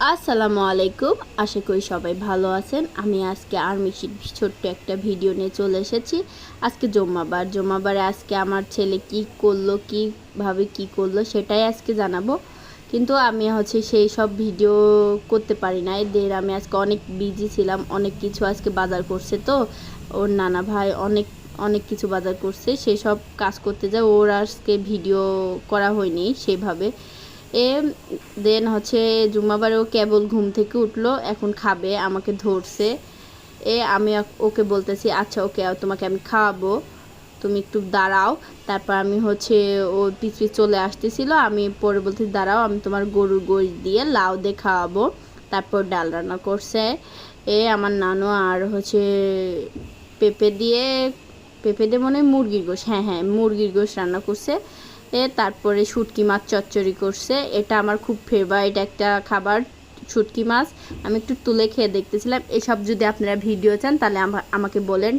আসসালামু আলাইকুম। আশা করি সবাই ভালো আছেন। আমি আজকে আরমিশির ছোট্ট একটা ভিডিও নিয়ে চলে এসেছি। আজকে জুম্মাবারে আজকে আমার ছেলে কি করলো, কিভাবে কি করলো সেটাই আজকে জানাবো। কিন্তু আমি সেই সব ভিডিও করতে পারি না, এদের আমি আজকে অনেক বিজি ছিলাম। অনেক কিছু আজকে বাজার করছে, তো ওর নানা ভাই অনেক অনেক কিছু বাজার করছে, সেই সব কাজ করতে যায়, ওর আজকে ভিডিও করা হয়নি সেভাবে। এ দেন জুম্মাবারে ও কেবল ঘুম থেকে উঠলো, এখন খাবে, আমাকে ধরছে। আমি ওকে বলতেছি আচ্ছা ওকে তোমাকে আমি খাওয়াবো, তুমি একটু দাঁড়াও। তারপর আমি ও পিছু চলে আসতেছিল, আমি পরে বলতে দাঁড়াও, আমি তোমার গরুর গোশ দিয়ে লাউ দিয়ে খাওয়াবো। তারপর ডাল রান্না করছে আমার নানু, আর পেঁপে দিয়ে পেঁপে দিয়ে মনে হয় মুরগির গোশ, হ্যাঁ হ্যাঁ মুরগির গোশ রান্না করছে। তারপরে শুটকি মাছ চচ্চড়ি করছে, এটা আমার খুব ফেভারিট একটা খাবার, শুটকি মাছ। আমি একটু তুলে খেয়ে দেখতেছিলাম। এসব যদি আপনারা ভিডিও চান তাহলে আমাকে বলেন,